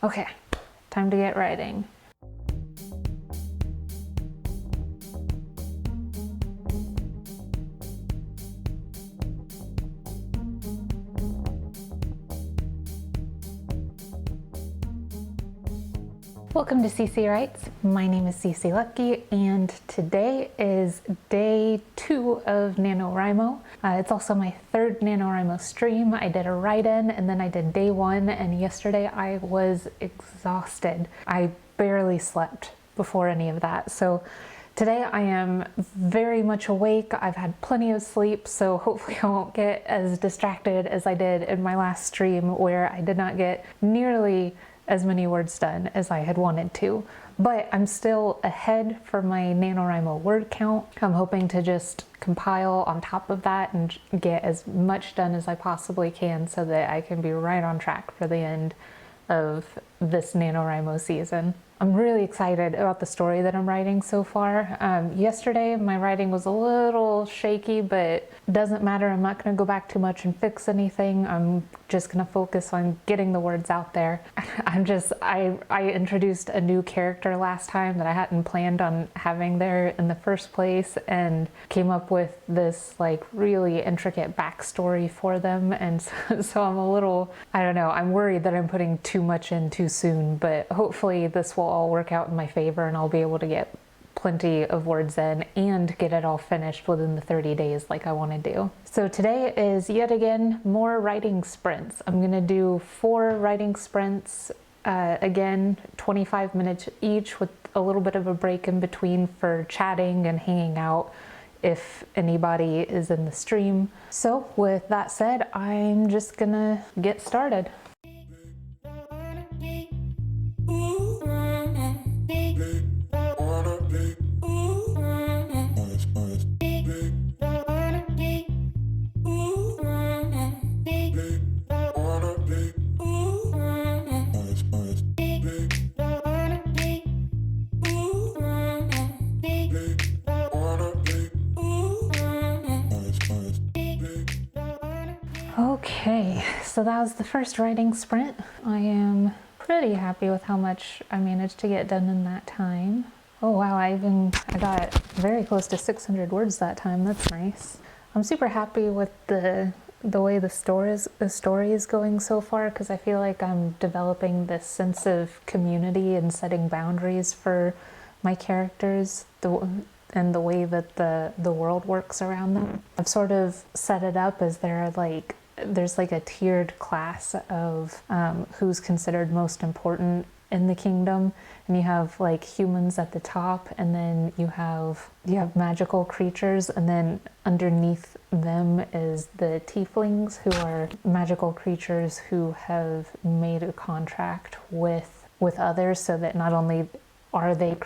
Okay, time to get writing. Welcome to CC Writes. My name is CC Lucky, and today is day 2 of NaNoWriMo. It's also my third NaNoWriMo stream. I did a write-in and then I did day 1, and yesterday I was exhausted. I barely slept before any of that. So today I am very much awake. I've had plenty of sleep, so hopefully I won't get as distracted as I did in my last stream where I did not get nearly as many words done as I had wanted to. But I'm still ahead for my NaNoWriMo word count. I'm hoping to just compile on top of that and get as much done as I possibly can so that I can be right on track for the end of this NaNoWriMo season. I'm really excited about the story that I'm writing so far. Yesterday my writing was a little shaky, but doesn't matter. I'm not going to go back too much and fix anything. I'm just going to focus on getting the words out there. I introduced a new character last time that I hadn't planned on having there in the first place, and came up with this like really intricate backstory for them. And so I'm a little, I don't know, I'm worried that I'm putting too much in too soon, but hopefully this will all work out in my favor and I'll be able to get plenty of words in and get it all finished within the 30 days like I want to do. So today is yet again more writing sprints. I'm going to do 4 writing sprints, again 25 minutes each with a little bit of a break in between for chatting and hanging out if anybody is in the stream. So with that said, I'm just gonna get started. Okay, so that was the first writing sprint. I am pretty happy with how much I managed to get done in that time. Oh wow, I got very close to 600 words that time. That's nice. I'm super happy with the way the story is going so far, because I feel like I'm developing this sense of community and setting boundaries for my characters, and the way that the world works around them. I've sort of set it up as there's like a tiered class of who's considered most important in the kingdom, and you have like humans at the top, and then you have magical creatures, and then underneath them is the tieflings, who are magical creatures who have made a contract with others so that not only are they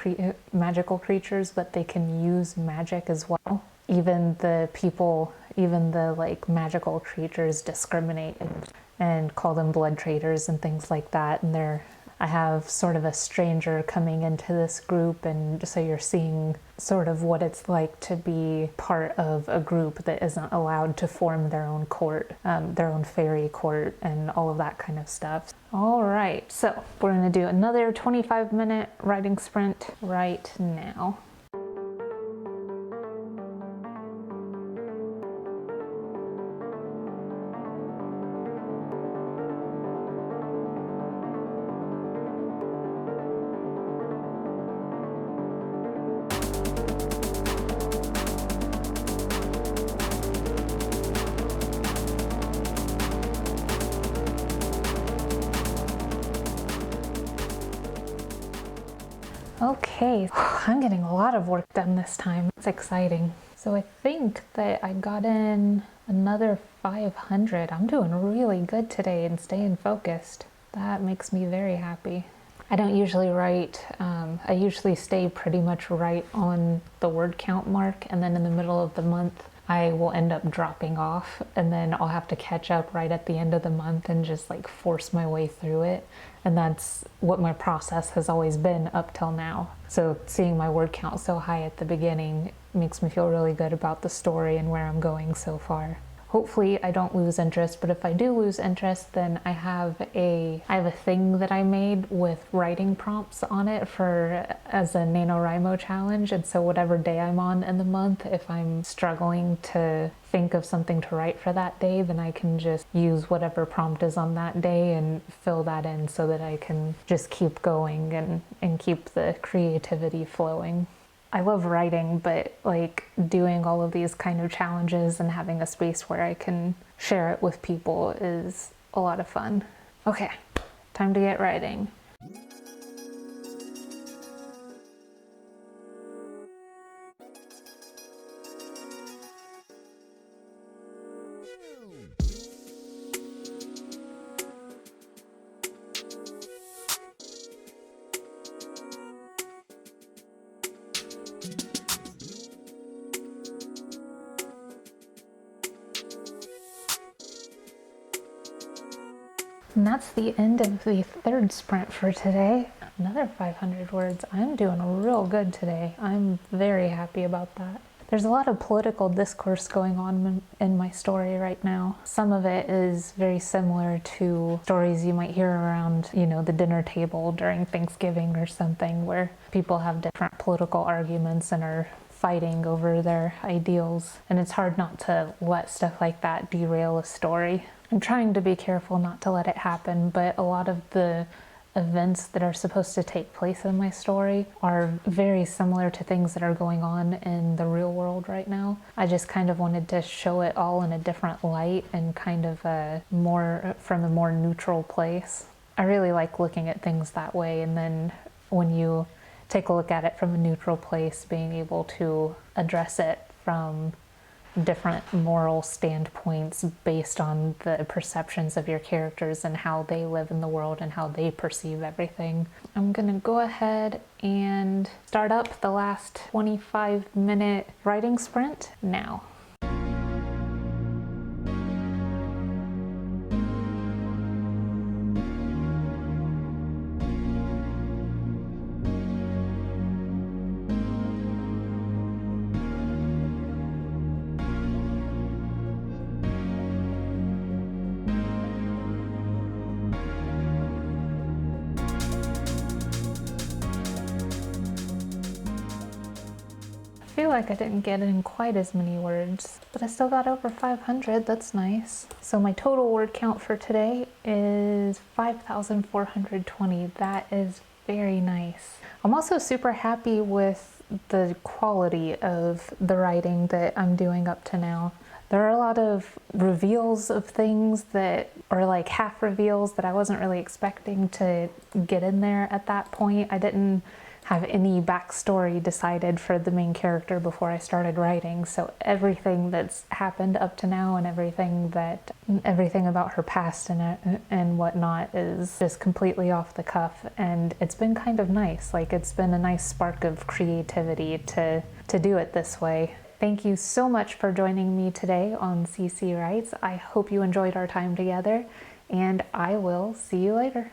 magical creatures, but they can use magic as well. Even the like magical creatures discriminate and call them blood traders and things like that. And I have sort of a stranger coming into this group, and so you're seeing sort of what it's like to be part of a group that isn't allowed to form their own court, their own fairy court, and all of that kind of stuff. All right, so we're gonna do another 25-minute writing sprint right now. Okay, I'm getting a lot of work done this time. It's exciting. So I think that I got in another 500. I'm doing really good today and staying focused. That makes me very happy. I don't usually write, I usually stay pretty much right on the word count mark, and then in the middle of the month I will end up dropping off, and then I'll have to catch up right at the end of the month and just like force my way through it. And that's what my process has always been up till now. So seeing my word count so high at the beginning makes me feel really good about the story and where I'm going so far. hopefully I don't lose interest, but if I do lose interest, then I have a thing that I made with writing prompts on it as a NaNoWriMo challenge. And so whatever day I'm on in the month, if I'm struggling to think of something to write for that day, then I can just use whatever prompt is on that day and fill that in so that I can just keep going and keep the creativity flowing. I love writing, but like doing all of these kind of challenges and having a space where I can share it with people is a lot of fun. Okay, time to get writing. And that's the end of the third sprint for today. Another 500 words. I'm doing real good today. I'm very happy about that. There's a lot of political discourse going on in my story right now. Some of it is very similar to stories you might hear around, the dinner table during Thanksgiving or something, where people have different political arguments and are fighting over their ideals. And it's hard not to let stuff like that derail a story. I'm trying to be careful not to let it happen, but a lot of the events that are supposed to take place in my story are very similar to things that are going on in the real world right now. I just kind of wanted to show it all in a different light and kind of from a more neutral place. I really like looking at things that way, and then when you take a look at it from a neutral place, being able to address it from different moral standpoints based on the perceptions of your characters and how they live in the world and how they perceive everything. I'm gonna go ahead and start up the last 25-minute writing sprint now. I feel like I didn't get in quite as many words, but I still got over 500. That's nice. So my total word count for today is 5,420. That is very nice. I'm also super happy with the quality of the writing that I'm doing up to now. There are a lot of reveals of things that are like half reveals that I wasn't really expecting to get in there at that point. I didn't have any backstory decided for the main character before I started writing, so everything that's happened up to now and everything about her past and whatnot is just completely off the cuff, and it's been kind of nice. Like, it's been a nice spark of creativity to do it this way. Thank you so much for joining me today on CC Writes. I hope you enjoyed our time together, and I will see you later.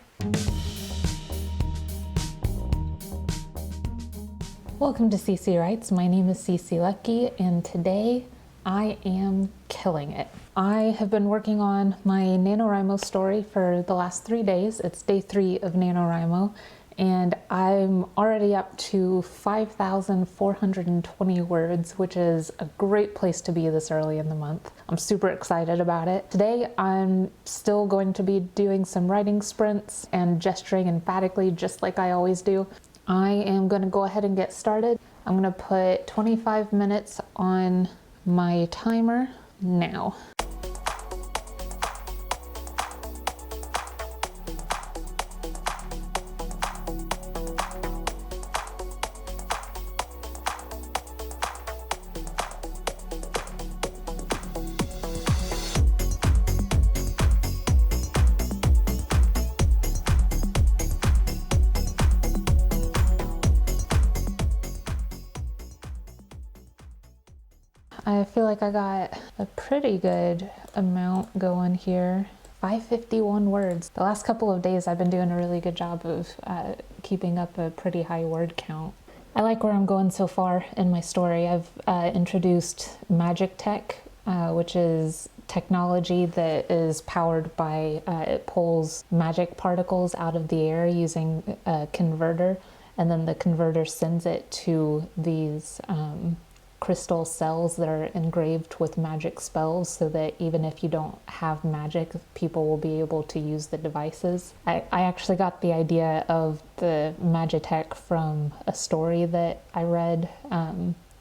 Welcome to CC Writes. My name is CC Lucky, and today I am killing it. I have been working on my NaNoWriMo story for the last 3 days. It's day 3 of NaNoWriMo, and I'm already up to 5,420 words, which is a great place to be this early in the month. I'm super excited about it. Today, I'm still going to be doing some writing sprints and gesturing emphatically just like I always do. I am going to go ahead and get started. I'm going to put 25 minutes on my timer now. I feel like I got a pretty good amount going here. 551 words. The last couple of days I've been doing a really good job of keeping up a pretty high word count. I like where I'm going so far in my story. I've introduced magic tech, which is technology that is powered by, it pulls magic particles out of the air using a converter, and then the converter sends it to these crystal cells that are engraved with magic spells, so that even if you don't have magic, people will be able to use the devices. I actually got the idea of the Magitech from a story that I read.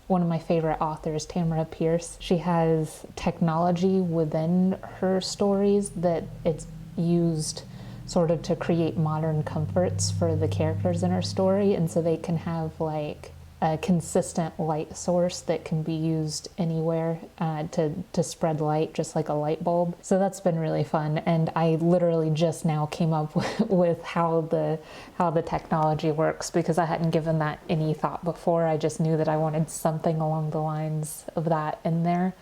One of my favorite authors, Tamara Pierce, she has technology within her stories that it's used sort of to create modern comforts for the characters in her story, and so they can have like a consistent light source that can be used anywhere to spread light, just like a light bulb. So that's been really fun, and I literally just now came up with how the technology works, because I hadn't given that any thought before. I just knew that I wanted something along the lines of that in there.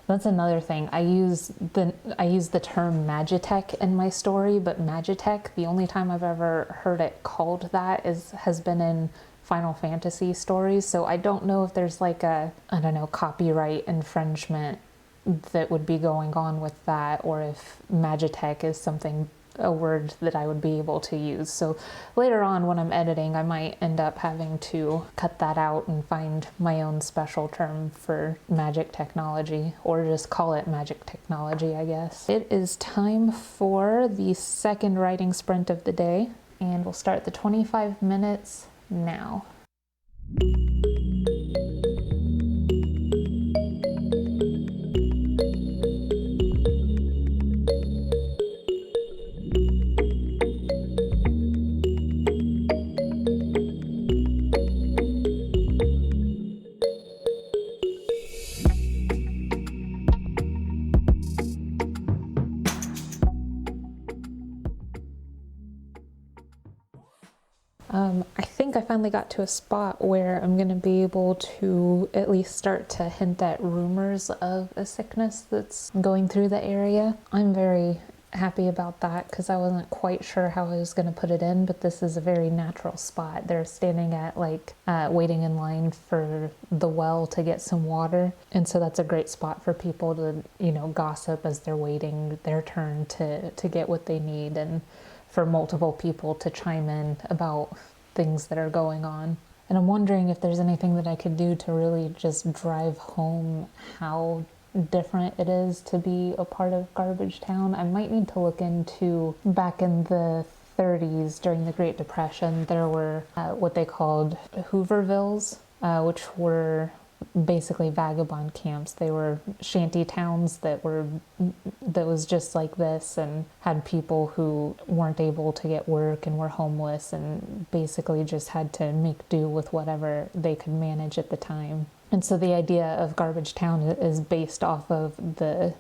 That's another thing. I use the term Magitech in my story, but Magitech, the only time I've ever heard it called that has been in Final Fantasy stories. So I don't know if there's like a, I don't know, copyright infringement that would be going on with that, or if Magitech is a word that I would be able to use. So later on when I'm editing, I might end up having to cut that out and find my own special term for magic technology, or just call it magic technology, I guess. It is time for the second writing sprint of the day, and we'll start the 25 minutes now. I think I finally got to a spot where I'm going to be able to at least start to hint at rumors of a sickness that's going through the area. I'm very happy about that, because I wasn't quite sure how I was going to put it in, but this is a very natural spot. They're standing at waiting in line for the well to get some water, and so that's a great spot for people to, gossip as they're waiting their turn to get what they need, and for multiple people to chime in about things that are going on. And I'm wondering if there's anything that I could do to really just drive home how different it is to be a part of Garbage Town. I might need to look into, back in the 30s during the Great Depression, there were what they called Hoovervilles, which were basically vagabond camps. They were shanty towns that was just like this, and had people who weren't able to get work and were homeless and basically just had to make do with whatever they could manage at the time. And so the idea of Garbage Town is based off of the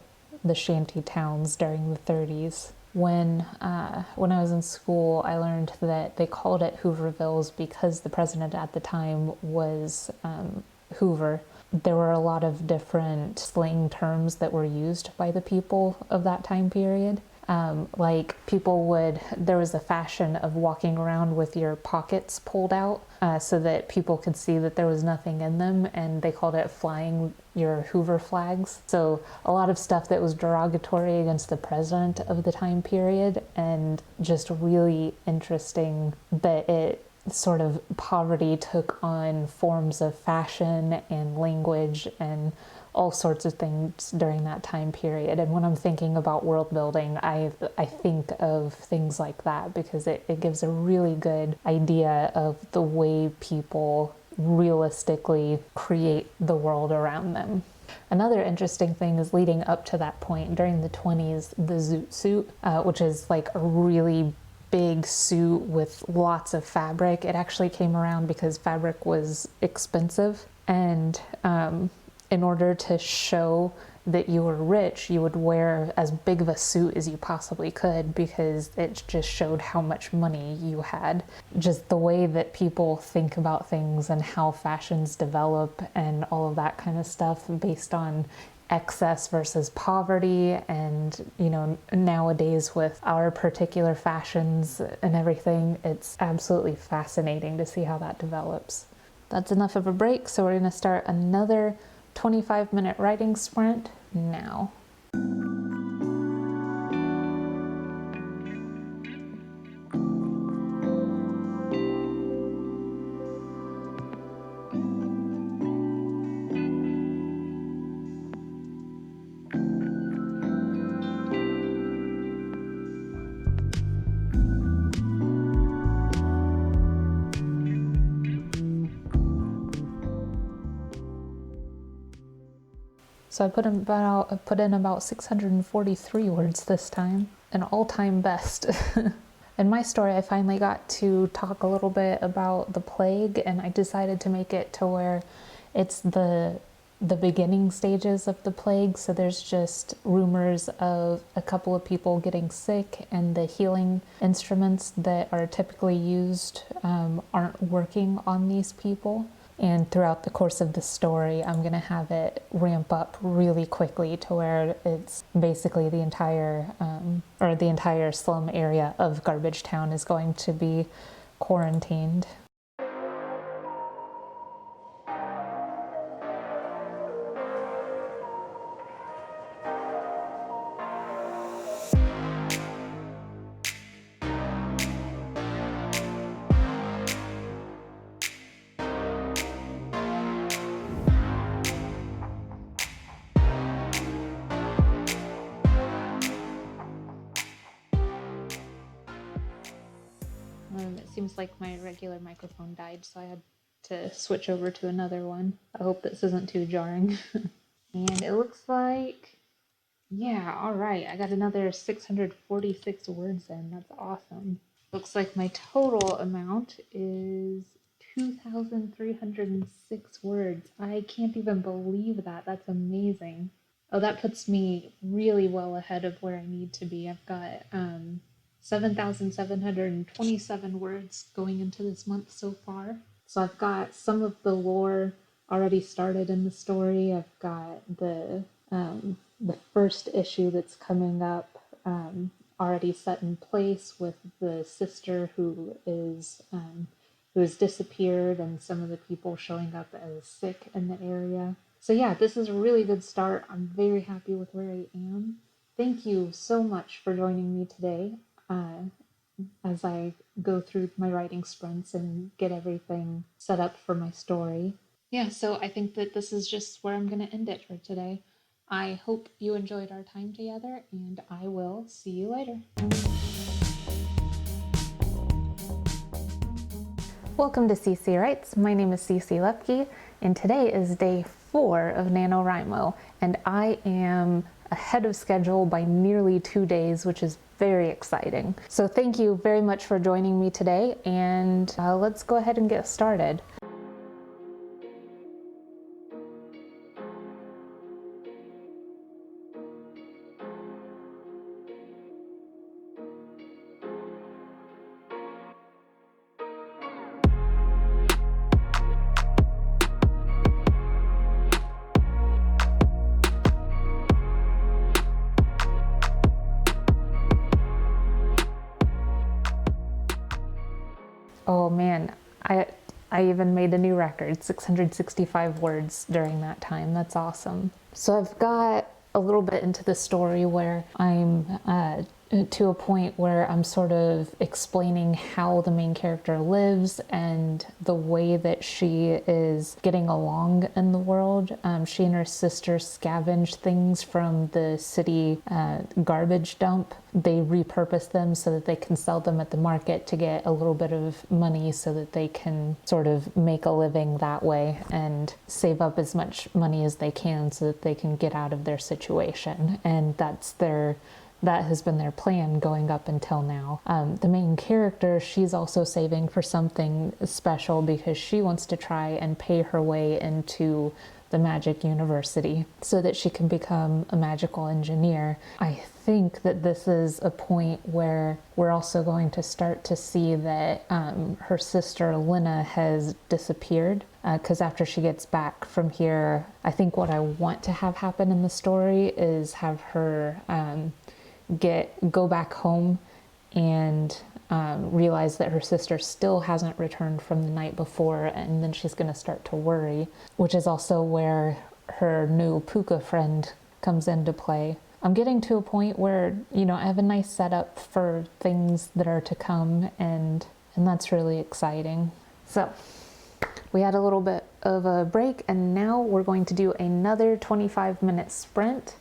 shanty towns during the 30s. When I was in school, I learned that they called it Hoovervilles because the president at the time was Hoover. There were a lot of different slang terms that were used by the people of that time period. There was a fashion of walking around with your pockets pulled out so that people could see that there was nothing in them, and they called it flying your Hoover flags. So a lot of stuff that was derogatory against the president of the time period, and just really interesting that it sort of poverty took on forms of fashion and language and all sorts of things during that time period. And when I'm thinking about world building, I think of things like that, because it gives a really good idea of the way people realistically create the world around them. Another interesting thing is, leading up to that point, during the 20s, the zoot suit, which is like a really big suit with lots of fabric. It actually came around because fabric was expensive, and in order to show that you were rich, you would wear as big of a suit as you possibly could, because it just showed how much money you had. Just the way that people think about things and how fashions develop and all of that kind of stuff based on excess versus poverty, and nowadays with our particular fashions and everything, it's absolutely fascinating to see how that develops. That's enough of a break, so we're going to start another 25-minute writing sprint now. So I put in about 643 words this time, an all-time best. In my story, I finally got to talk a little bit about the plague, and I decided to make it to where it's the beginning stages of the plague. So there's just rumors of a couple of people getting sick, and the healing instruments that are typically used aren't working on these people. And throughout the course of the story, I'm going to have it ramp up really quickly to where it's basically the entire slum area of Garbage Town is going to be quarantined. It seems like my regular microphone died, so I had to switch over to another one. I hope this isn't too jarring. And it looks like, yeah, all right, I got another 646 words in. That's awesome. Looks like my total amount is 2,306 words. I can't even believe that. That's amazing. Oh, that puts me really well ahead of where I need to be. I've got 7,727 words going into this month so far. So I've got some of the lore already started in the story. I've got the first issue that's coming up already set in place with the sister who has disappeared, and some of the people showing up as sick in the area. So yeah, this is a really good start. I'm very happy with where I am. Thank you so much for joining me today as I go through my writing sprints and get everything set up for my story. Yeah, so I think that this is just where I'm going to end it for today. I hope you enjoyed our time together, and I will see you later. Welcome to CC Writes. My name is CC Lepke, and today is day 4 of NaNoWriMo, and I am ahead of schedule by nearly 2 days, which is very exciting. So thank you very much for joining me today, and let's go ahead and get started. Oh man, I even made a new record, 665 words during that time. That's awesome. So I've got a little bit into the story where I'm to a point where I'm sort of explaining how the main character lives and the way that she is getting along in the world. She and her sister scavenge things from the city garbage dump. They repurpose them so that they can sell them at the market to get a little bit of money so that they can sort of make a living that way and save up as much money as they can so that they can get out of their situation. And that has been their plan going up until now. The main character, she's also saving for something special because she wants to try and pay her way into the magic university so that she can become a magical engineer. I think that this is a point where we're also going to start to see that her sister Lena has disappeared, because after she gets back from here, I think what I want to have happen in the story is have her go back home and realize that her sister still hasn't returned from the night before, and then she's going to start to worry, which is also where her new puka friend comes into play. I'm getting to a point where, I have a nice setup for things that are to come, and that's really exciting. So we had a little bit of a break, and now we're going to do another 25-minute sprint.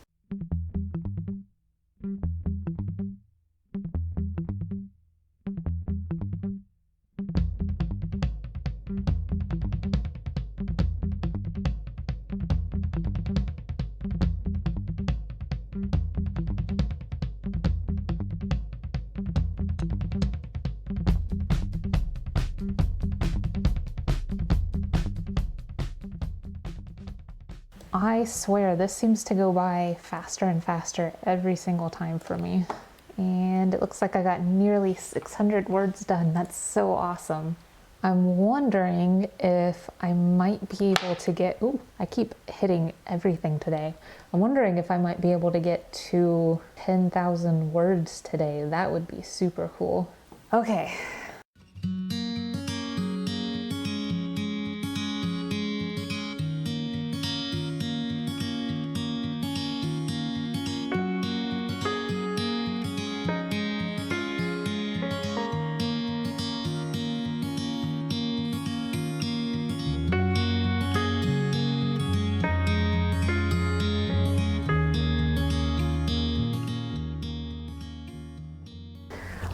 I swear this seems to go by faster and faster every single time for me. And it looks like I got nearly 600 words done. That's so awesome. I'm wondering if I might be able to get, ooh, I keep hitting everything today. I'm wondering if I might be able to get to 10,000 words today. That would be super cool. Okay.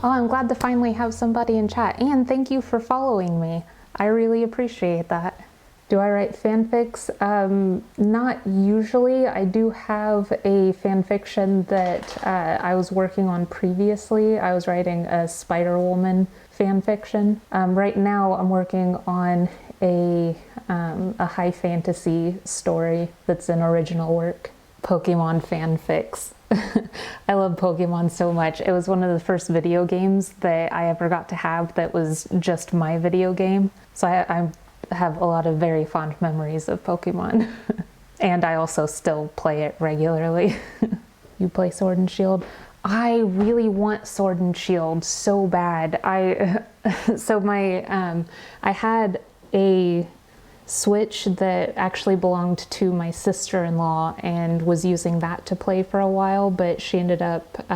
Oh, I'm glad to finally have somebody in chat, and thank you for following me. I really appreciate that. Do I write fanfics? Not usually. I do have a fanfiction that I was working on previously. I was writing a Spider-Woman fanfiction. Right now I'm working on a high fantasy story that's an original work. Pokemon fanfics. I love Pokemon so much. It was one of the first video games that I ever got to have that was just my video game. So I have a lot of very fond memories of Pokemon. And I also still play it regularly. You play Sword and Shield? I really want Sword and Shield so bad. I had a Switch that actually belonged to my sister-in-law and was using that to play for a while, but she ended up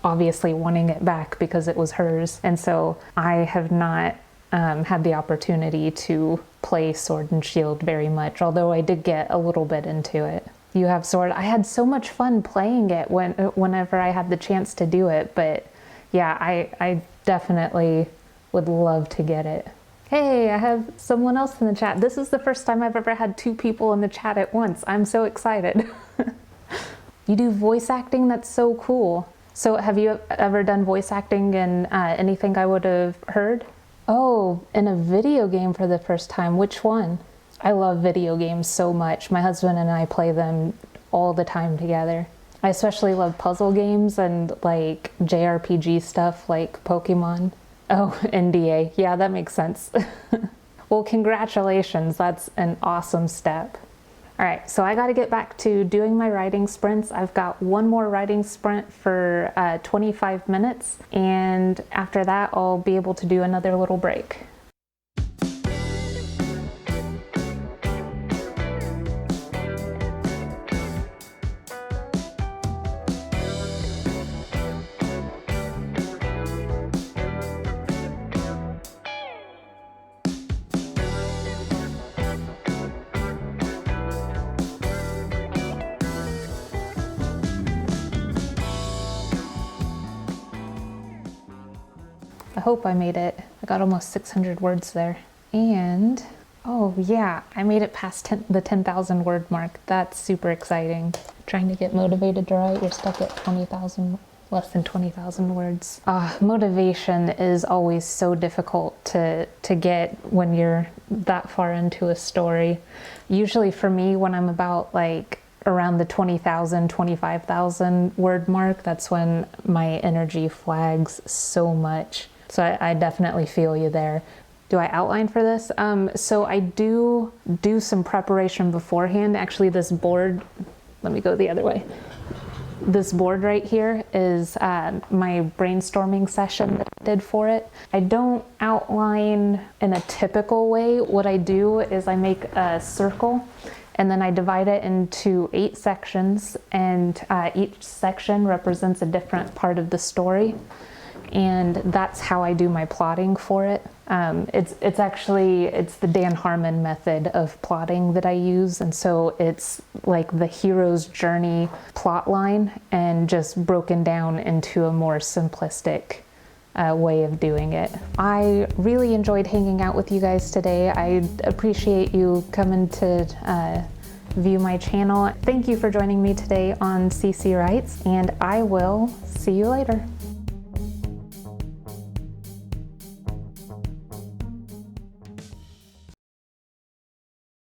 obviously wanting it back because it was hers. And so I have not had the opportunity to play Sword and Shield very much, although I did get a little bit into it. You have Sword. I had so much fun playing it whenever I had the chance to do it, but yeah, I definitely would love to get it. Hey, I have someone else in the chat. This is the first time I've ever had 2 people in the chat at once. I'm so excited. You do voice acting? That's so cool. So have you ever done voice acting in anything I would have heard? Oh, in a video game for the first time. Which one? I love video games so much. My husband and I play them all the time together. I especially love puzzle games and like JRPG stuff like Pokemon. Oh, NDA. Yeah, that makes sense. Well, congratulations. That's an awesome step. All right, so I got to get back to doing my writing sprints. I've got one more writing sprint for 25 minutes, and after that, I'll be able to do another little break. I hope I made it. I got almost 600 words there. And, oh yeah, I made it past the 10,000 word mark. That's super exciting. Trying to get motivated to write, you're stuck at 20,000, less than 20,000 words. Motivation is always so difficult to get when you're that far into a story. Usually for me, when I'm about like around the 20,000, 25,000 word mark, that's when my energy flags so much. So I definitely feel you there. Do I outline for this? So I do some preparation beforehand. Actually, this board, let me go the other way. This board right here is my brainstorming session that I did for it. I don't outline in a typical way. What I do is I make a circle and then I divide it into 8 sections, and each section represents a different part of the story. And that's how I do my plotting for it. It's the Dan Harmon method of plotting that I use, and so it's like the hero's journey plot line and just broken down into a more simplistic way of doing it. I really enjoyed hanging out with you guys today. I appreciate you coming to view my channel. Thank you for joining me today on CC Writes, and I will see you later.